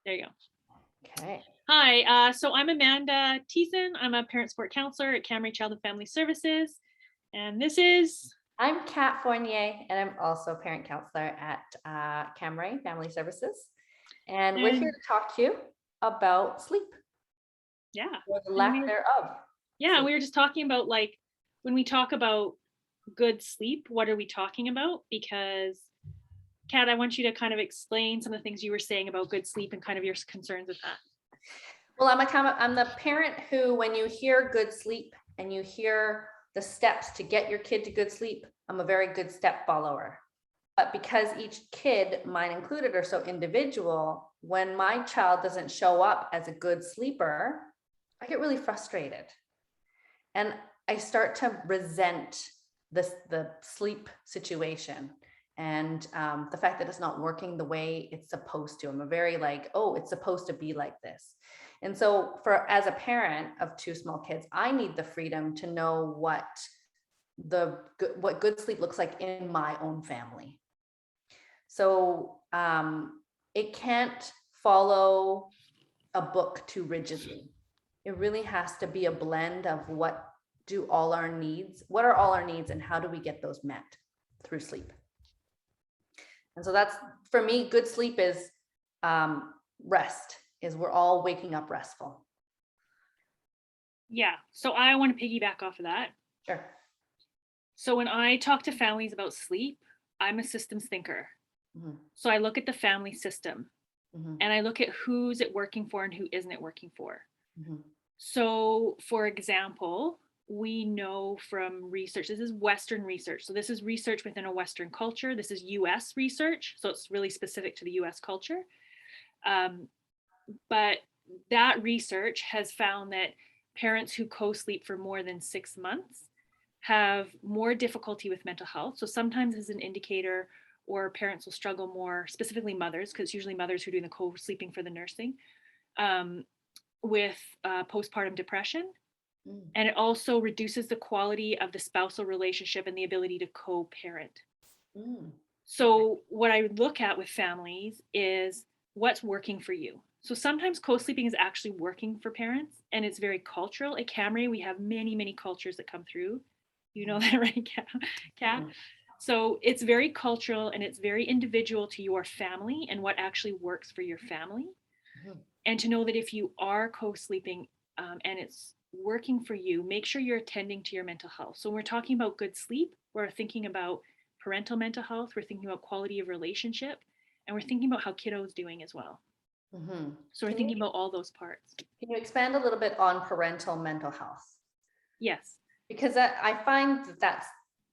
There you go. Okay. Hi, so I'm Amanda Thiessen. I'm a parent support counselor at Camry Child and Family Services. And this is, I'm Kat Fournier, and I'm also a parent counselor at Camry Family Services. And we're here and to talk to you about sleep yeah, or the and lack thereof. yeah, Sleep. we were just talking about like when we talk about good sleep, what are we talking about? Because Kat, I want you to kind of explain some of the things you were saying about good sleep and kind of your concerns with that. Well, I'm the parent who, when you hear good sleep and you hear the steps to get your kid to good sleep, I'm a very good step follower. But because each kid, mine included, are so individual, when my child doesn't show up as a good sleeper, I get really frustrated. And I start to resent the sleep situation and the fact that it's not working the way it's supposed to. I'm a very like, oh, it's supposed to be like this. And so for as a parent of two small kids, I need the freedom to know what good sleep looks like in my own family. So it can't follow a book too rigidly. It really has to be a blend of what are all our needs and how do we get those met through sleep. And so that's, for me, good sleep is rest, is we're all waking up restful. Yeah, so I want to piggyback off of that. Sure. So when I talk to families about sleep, I'm a systems thinker. Mm-hmm. So I look at the family system Mm-hmm. and I look at who's it working for and who isn't it working for. Mm-hmm. So, for example, we know from research, this is Western research. So, this is research within a Western culture. This is US research. So, it's really specific to the US culture. Um, but that research has found that parents who co sleep for more than 6 months have more difficulty with mental health. So, sometimes as an indicator, or parents will struggle more, specifically mothers, because it's usually mothers who are doing the co sleeping for the nursing. Um, with postpartum depression. Mm. And it also reduces the quality of the spousal relationship and the ability to co parent. Mm. Okay. So, what I look at with families is what's working for you. So, sometimes co sleeping is actually working for parents and it's very cultural. At Camry, we have many, many cultures that come through. You know that, right, Kat? Mm. So, it's very cultural and it's very individual to your family and what actually works for your family. Mm. And to know that if you are co-sleeping and it's working for you, make sure you're attending to your mental health. So when we're talking about good sleep, we're thinking about parental mental health, we're thinking about quality of relationship, and we're thinking about how kiddo's doing as well. Mm-hmm. So we're Can you thinking about all those parts. can you expand a little bit on parental mental health? Yes. Because I find that that's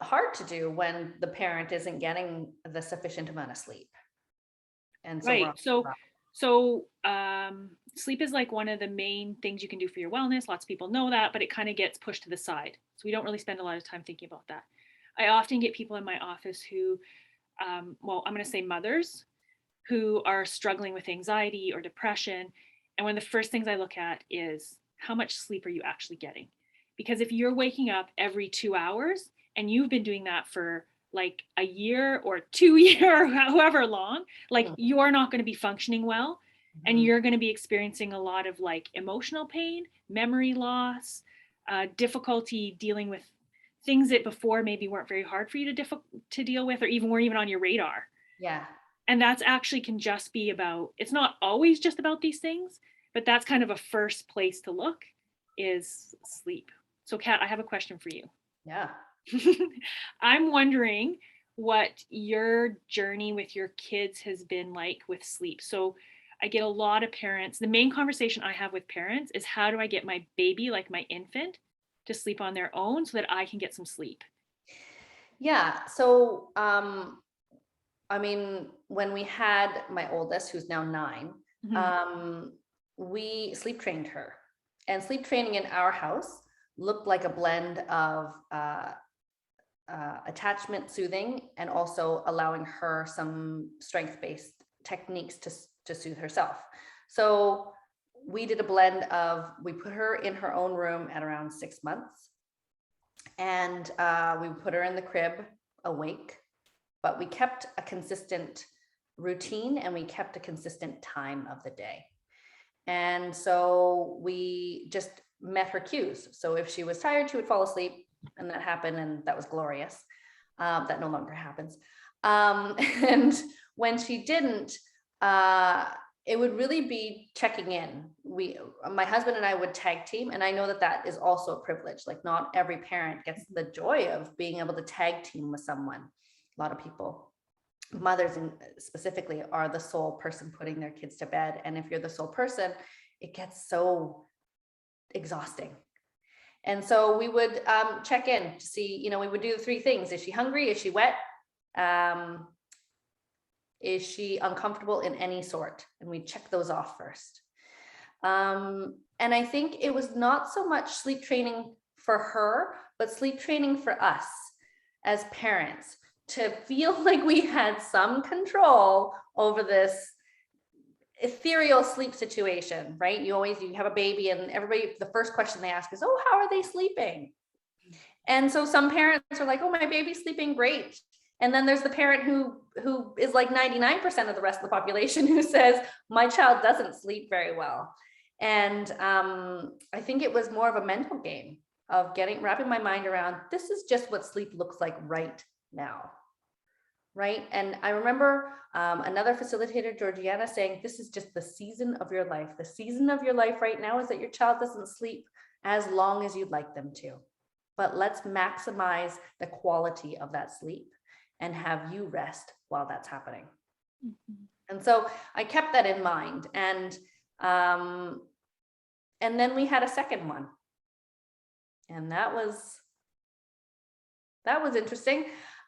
hard to do when the parent isn't getting the sufficient amount of sleep. And so we're Right. on. So sleep is like one of the main things you can do for your wellness. Lots of people know that, but it kind of gets pushed to the side. So we don't really spend a lot of time thinking about that. I often get people in my office who, well, I'm going to say mothers who are struggling with anxiety or depression. And one of the first things I look at is how much sleep are you actually getting? Because if you're waking up every 2 hours and you've been doing that for like a year or 2 year or however long, like Mhm. you're not going to be functioning well and Mhm. you're going to be experiencing a lot of like emotional pain, memory loss, difficulty dealing with things that before maybe weren't very hard for you to deal with or even weren't even on your radar. Yeah. And that's actually can just be about, it's not always just about these things, but that's kind of a first place to look is sleep. So Kat, I have a question for you. Yeah. I'm wondering what your journey with your kids has been like with sleep. So I get a lot of parents, the main conversation I have with parents is how do I get my baby, like my infant, to sleep on their own so that I can get some sleep? Yeah. So I mean, when we had my oldest, who's now 9, Mhm. um, we sleep trained her. And sleep training in our house looked like a blend of attachment soothing and also allowing her some strength-based techniques to soothe herself. So we did a blend of, we put her in her own room at around 6 months, and we put her in the crib awake, but we kept a consistent routine and we kept a consistent time of the day. And so we just met her cues. So if she was tired, she would fall asleep, and that happened, and that was glorious. That no longer happens. And when she didn't, it would really be checking in. My husband and I would tag team, and I know that that is also a privilege. Like, not every parent gets the joy of being able to tag team with someone. A lot of people, mothers specifically, are the sole person putting their kids to bed. And if you're the sole person, it gets so exhausting. And so we would check in to see, we would do the three things. Is she hungry? Is she wet? Is she uncomfortable in any sort? And we check those off first. And I think it was not so much sleep training for her, but sleep training for us as parents, to feel like we had some control over this ethereal sleep situation, right? You have a baby, and everybody, the first question they ask is, oh, how are they sleeping? And so some parents are like, oh, my baby's sleeping great. And then there's the parent who is like 99% of the rest of the population who says, my child doesn't sleep very well. And I think it was more of a mental game of wrapping my mind around, this is just what sleep looks like right now. Right. And I remember another facilitator, Georgiana, saying, this is just the season of your life. The season of your life right now is that your child doesn't sleep as long as you'd like them to. But let's maximize the quality of that sleep and have you rest while that's happening. Mm-hmm. And so I kept that in mind. And then we had a second one. And that was interesting.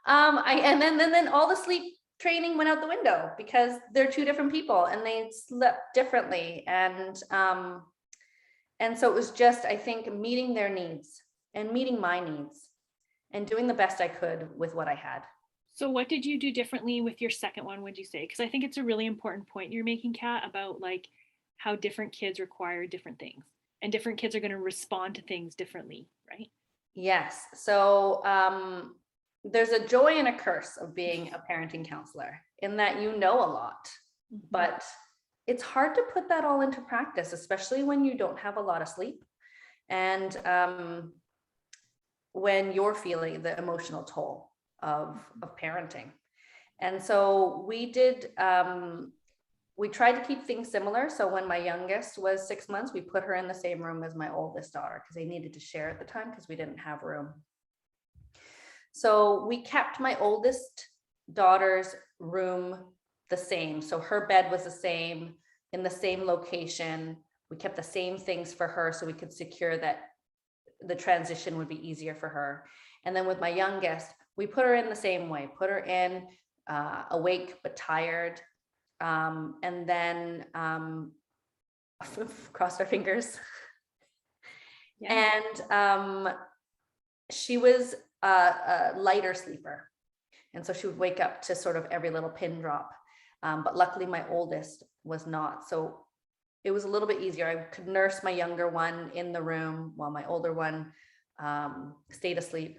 And then all the sleep training went out the window, because they're two different people and they slept differently. And so it was just, I think, meeting their needs and meeting my needs and doing the best I could with what I had. So what did you do differently with your second one, would you say? Because I think it's a really important point you're making, Kat, about like how different kids require different things, and different kids are going to respond to things differently, right? Yes. So there's a joy and a curse of being a parenting counselor, in that you know a lot, mm-hmm. but it's hard to put that all into practice, especially when you don't have a lot of sleep, and when you're feeling the emotional toll of parenting. And so we tried to keep things similar. So when my youngest was 6 months, we put her in the same room as my oldest daughter, because they needed to share at the time, because we didn't have room. So we kept my oldest daughter's room the same. So her bed was the same, in the same location. We kept the same things for her so we could secure that the transition would be easier for her. And then with my youngest, we put her in the same way, put her in awake but tired. And then crossed our fingers. Yeah. And she was a lighter sleeper. And so she would wake up to sort of every little pin drop. But luckily my oldest was not. So it was a little bit easier. I could nurse my younger one in the room while my older one stayed asleep.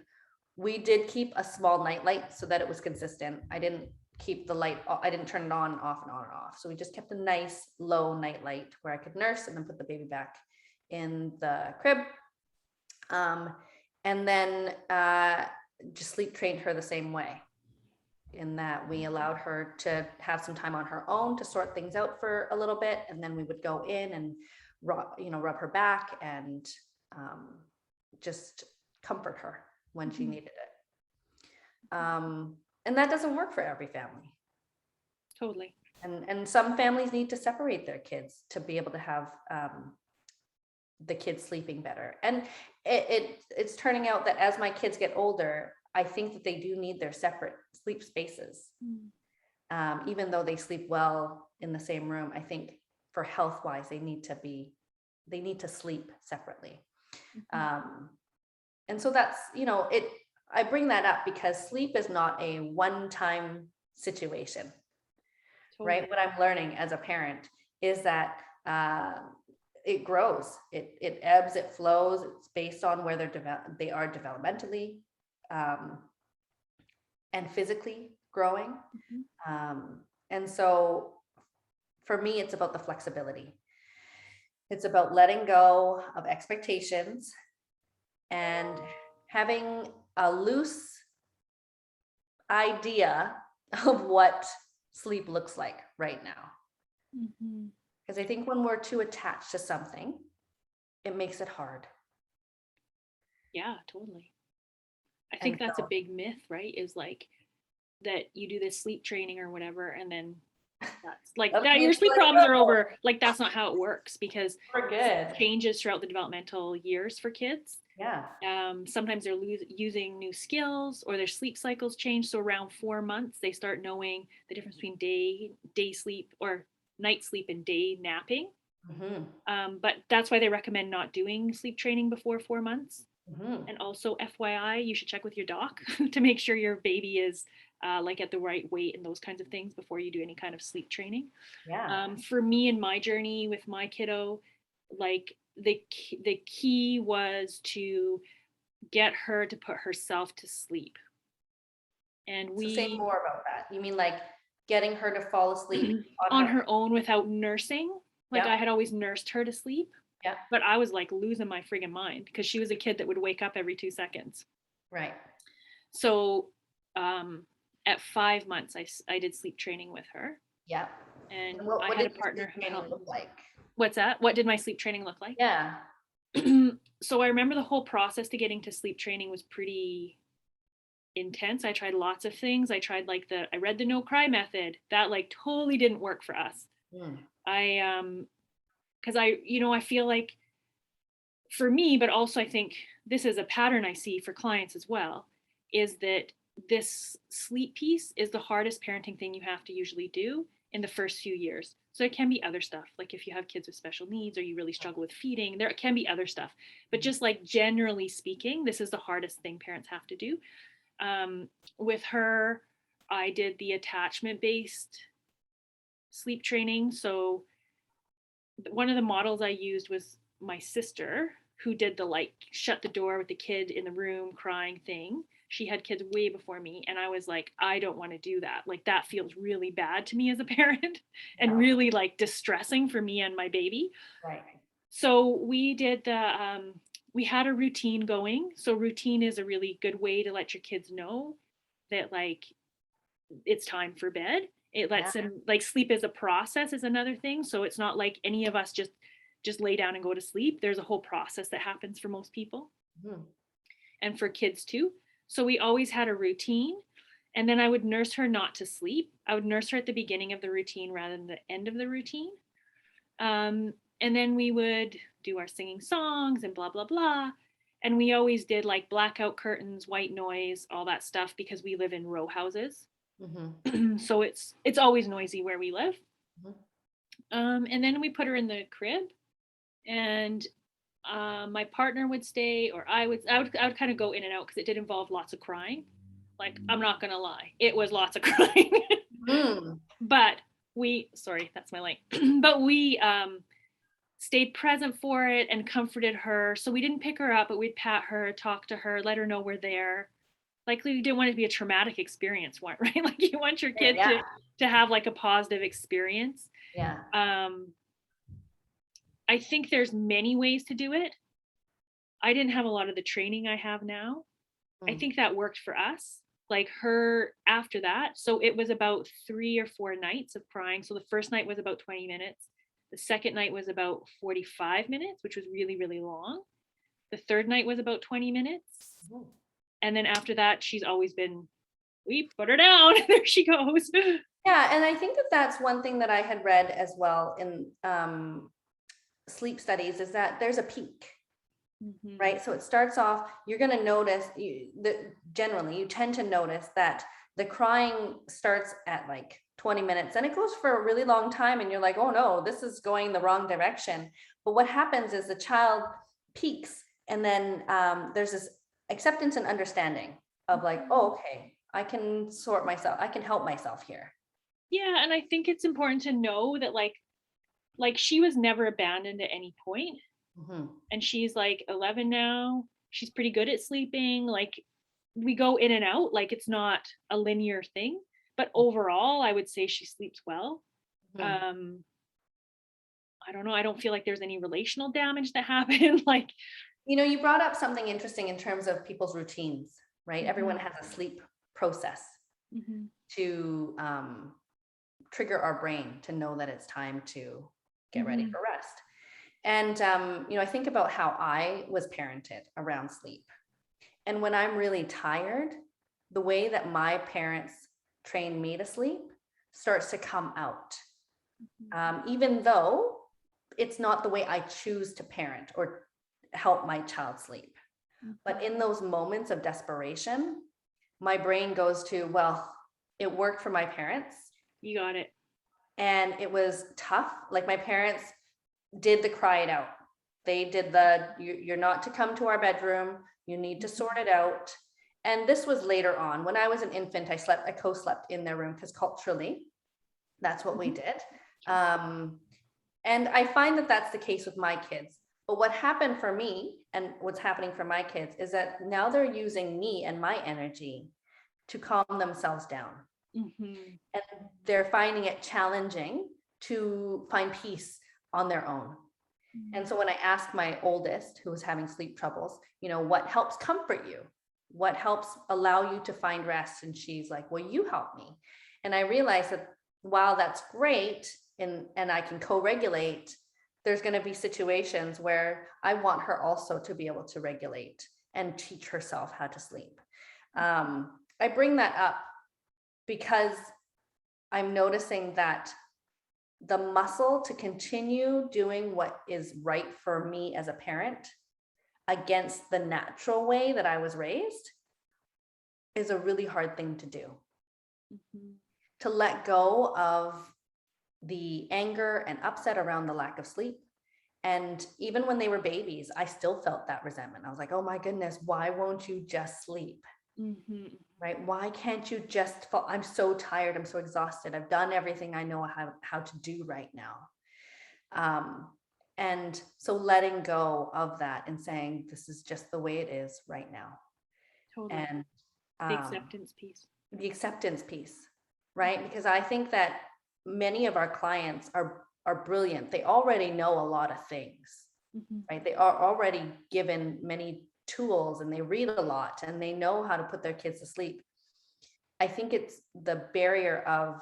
We did keep a small nightlight so that it was consistent. I didn't keep the light, I didn't turn it on and off and on and off. So we just kept a nice low nightlight where I could nurse and then put the baby back in the crib. And then just sleep trained her the same way, in that we allowed her to have some time on her own to sort things out for a little bit. And then we would go in and rub her back and just comfort her when she needed it. And that doesn't work for every family. Totally. And some families need to separate their kids to be able to have the kids sleeping better. And it's turning out that as my kids get older, I think that they do need their separate sleep spaces. Even though they sleep well in the same room, I think for health-wise, they need to sleep separately. Mm-hmm. And so that's, I bring that up because sleep is not a one-time situation, totally. Right? What I'm learning as a parent is that it grows, it ebbs, it flows. It's based on where they are developmentally and physically growing. Mm-hmm. And so for me, it's about the flexibility. It's about letting go of expectations and having a loose idea of what sleep looks like right now. Mhm. Because I think when we're too attached to something, it makes it hard. Yeah, totally. I And think that's a so, big myth, right? Is like that you do this sleep training or whatever, and then that's like that okay, your it's sleep like, problems are oh, over. Like that's not how it works because we're sleep good. changes throughout the developmental years for kids. Yeah. Sometimes they're using new skills or their sleep cycles change. So around 4 months, they start knowing the difference between day sleep or night sleep and day napping. Hmm. But that's why they recommend not doing sleep training before 4 months. Hmm. And also, FYI, you should check with your doc to make sure your baby is like at the right weight and those kinds of things before you do any kind of sleep training. Yeah. For me in my journey with my kiddo, like the key was to get her to put herself to sleep. And So say we more about that. You mean like getting her to fall asleep on on her? her own without nursing. Like I Yeah. had always nursed her to sleep, Yeah. but I was like losing my friggin' mind because she was a kid that would wake up every 2 seconds. Right. So at 5 months, I did sleep training with her, Yeah. and And I what had a did your partner sleep who training helped me. look like? What's that? What did my sleep training look like? Yeah. So I remember the whole process to getting to sleep training was pretty intense. I tried lots of things. I read the no cry method. That like totally didn't work for us. Mm. I because I feel like for me, but also I think this is a pattern I see for clients as well, is that this sleep piece is the hardest parenting thing you have to usually do in the first few years. So it can be other stuff, like if you have kids with special needs or you really struggle with feeding, there can be other stuff. But just like generally speaking, this is the hardest thing parents have to do. With her, I did the attachment based sleep training. So one of the models I used was my sister, who did the like shut the door with the kid in the room crying thing. She had kids way before me, and I was like, I don't want to do that. Like that feels really bad to me as a parent and Yeah. really like distressing for me and my baby. Right. So we had a routine going. So routine is a really good way to let your kids know that like it's time for bed. It Yeah. lets them like sleep as a process is another thing. So it's not like any of us just lay down and go to sleep. There's a whole process that happens for most people Mm. and for kids too. So we always had a routine. And then I would nurse her not to sleep. I would nurse her at the beginning of the routine rather than the end of the routine. And then we would do our singing songs and blah, blah, blah. And we always did like blackout curtains, white noise, all that stuff because we live in row houses. Mhm. So it's always noisy where we live. Mhm. And then we put her in the crib, and my partner would stay, or I would kind of go in and out because it did involve lots of crying. Like I'm not gonna lie, it was lots of crying, Mm. but sorry, that's my light. But we stayed present for it and comforted her. So we didn't pick her up, but we'd pat her, talk to her, let her know we're there. Like you didn't want it to be a traumatic experience, right? Like you want your kid Yeah. to have like a positive experience. Yeah. I think there's many ways to do it. I didn't have a lot of the training I have now. I Mm. think that worked for us. Like her after that. So it was about 3 or 4 nights of crying. So the first night was about 20 minutes. The second night was about 45 minutes, which was really, really long. The third night was about 20 minutes. Mm. And then after that, she's always been, we put her down. There she goes. Yeah, and I think that that's one thing that I had read as well in sleep studies is that there's a peak, Mhm. right? So it starts off, you're going to notice generally you tend to notice that the crying starts at like 20 minutes and it goes for a really long time and you're like, oh no, this is going the wrong direction. But what happens is the child peaks and then there's this acceptance and understanding of like, oh, okay, I can sort myself, I can help myself here. Yeah, and I think it's important to know that like she was never abandoned at any point. Mhm. And she's like 11 now. She's pretty good at sleeping. Like we go in and out, like it's not a linear thing. But overall, I would say she sleeps well. Mhm. I don't know. I don't feel like there's any relational damage that happened. Like, You know, you brought up something interesting in terms of people's routines, right? Everyone mhm, has a sleep process mhm, to trigger our brain to know that it's time to get ready mhm, for rest. And you know, I think about how I was parented around sleep. And when I'm really tired, the way that my parents trained me to sleep starts to come out. mhm, Even though it's not the way I choose to parent or help my child sleep. mhm. But in those moments of desperation, my brain goes to, well, it worked for my parents You got it. and it was tough. Like my parents did the cry it out. They did the, you're not to come to our bedroom. You need to Mhm, sort it out. And this was later on. When I was an infant, I co-slept in their room because culturally, that's what we mhm. did. Um, and I find that that's the case with my kids. But what happened for me and what's happening for my kids is that now they're using me and my energy to calm themselves down. Mhm, And they're finding it challenging to find peace on their own. And mhm, so when I asked my oldest, who was having sleep troubles, you know, what helps comfort you? What helps allow you to find rest? And she's like, well, you help me. And I realized that while that's great and I can co-regulate, there's going to be situations where I want her also to be able to regulate and teach herself how to sleep. I bring that up because I'm noticing that the muscle to continue doing what is right for me as a parent against the natural way that I was raised is a really hard thing to do. mhm. To let go of the anger and upset around the lack of sleep. And even when they were babies, I still felt that resentment. I was like, oh my goodness, why won't you just sleep? Mhm, Right? Why can't you just fall? I'm so tired. I'm so exhausted. I've done everything I know how to do right now. Um, and so letting go of that and saying, this is just the way it is right now. totally. And The um, acceptance piece. the acceptance piece, right? Because I think that many of our clients are brilliant. They already know a lot of things, Mhm, right? They are already given many tools and they read a lot and they know how to put their kids to sleep. I think it's the barrier of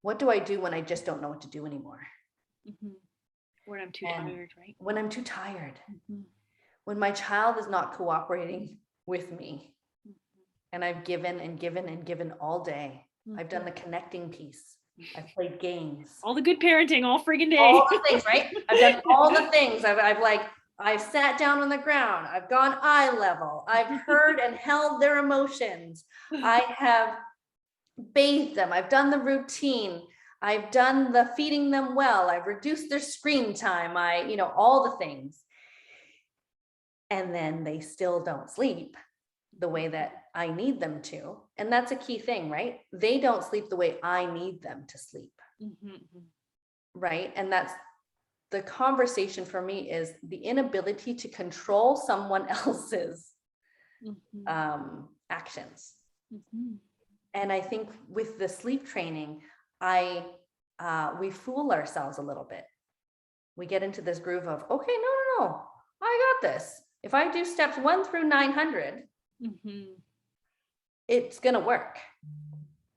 what do I do when I just don't know what to do anymore? mhm. When I'm too And tired, right? when I'm too tired, Mhm, when my child is not cooperating with me, mhm, and I've given and given and given all day. I've done mhm. the connecting piece. I've played games, All the good parenting all friggin' all day. the things, right? I've done all the things. I've sat down on the ground. I've gone eye level. I've heard and held their emotions. I have bathed them. I've done the routine. I've done the feeding them well. I've reduced their screen time. All the things. And then they still don't sleep the way that I need them to. And that's a key thing, right? They don't sleep the way I need them to sleep, Mhm, mhm, right? And that's the conversation for me is the inability to control someone else's mhm, actions. mhm. And I think with the sleep training, I we fool ourselves a little bit. We get into this groove of, okay, no, I got this. If I do steps 1 through 900, Mhm. it's gonna work,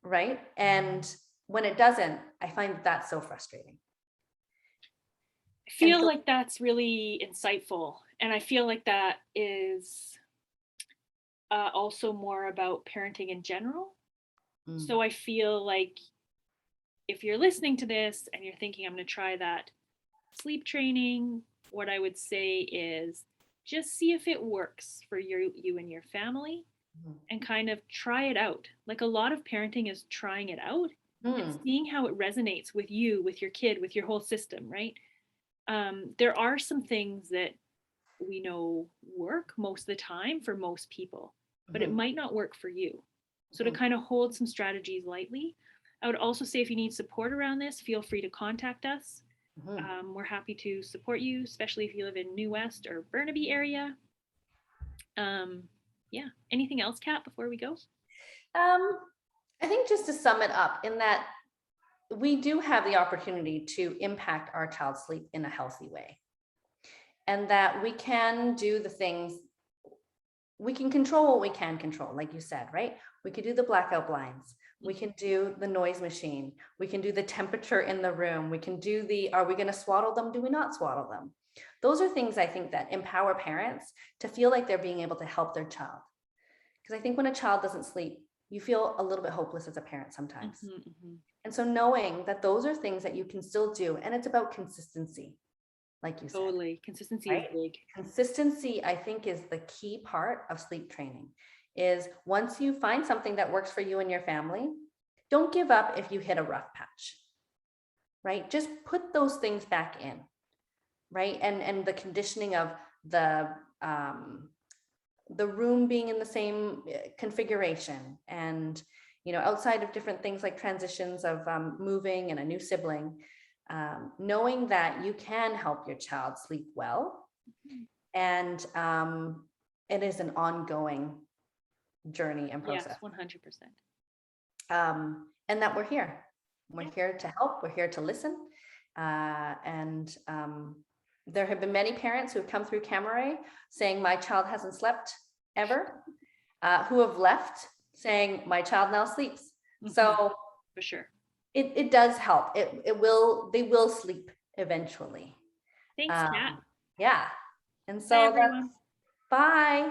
right? And when it doesn't, I find that so frustrating. I And feel so, like that's really insightful. And I feel like that is also more about parenting in general. mm, So I feel like if you're listening to this and you're thinking, I'm going to try that sleep training, what I would say is just see if it works for you and your family mm, and kind of try it out. Like a lot of parenting is trying it out and mm, seeing how it resonates with you, with your kid, with your whole system, right? There are some things that we know work most of the time for most people, but it mhm, might not work for you. So to mhm, kind of hold some strategies lightly, I would also say if you need support around this, feel free to contact us. mhm. We're happy to support you, especially if you live in New West or Burnaby area. Um, yeah. Anything else, Kat, before we go? Um, I think just to sum it up, in that we do have the opportunity to impact our child's sleep in a healthy way. And that we can do the things, we can control what we can control, like you said, right? We could do the blackout blinds. We can do the noise machine. We can do the temperature in the room. We can do the, are we going to swaddle them? Do we not swaddle them? Those are things I think that empower parents to feel like they're being able to help their child. Because I think when a child doesn't sleep, you feel a little bit hopeless as a parent sometimes. And so knowing that those are things that you can still do, and it's about consistency, like you said. Totally. Consistency Right? is big. Consistency, I think, is the key part of sleep training. Is once you find something that works for you and your family, don't give up if you hit a rough patch, right? Just put those things back in, right? And the conditioning of the room being in the same configuration, and outside of different things like transitions of moving and a new sibling, knowing that you can help your child sleep well, and it is an ongoing journey and Yes, process. 100%. And that we're here. We're here to help. We're here to listen. And there have been many parents who have come through Camaray saying, my child hasn't slept ever, who have left saying, my child now sleeps. So for sure. It does help. They will sleep eventually. Thanks, Kat. Yeah. And Bye, so everyone. bye.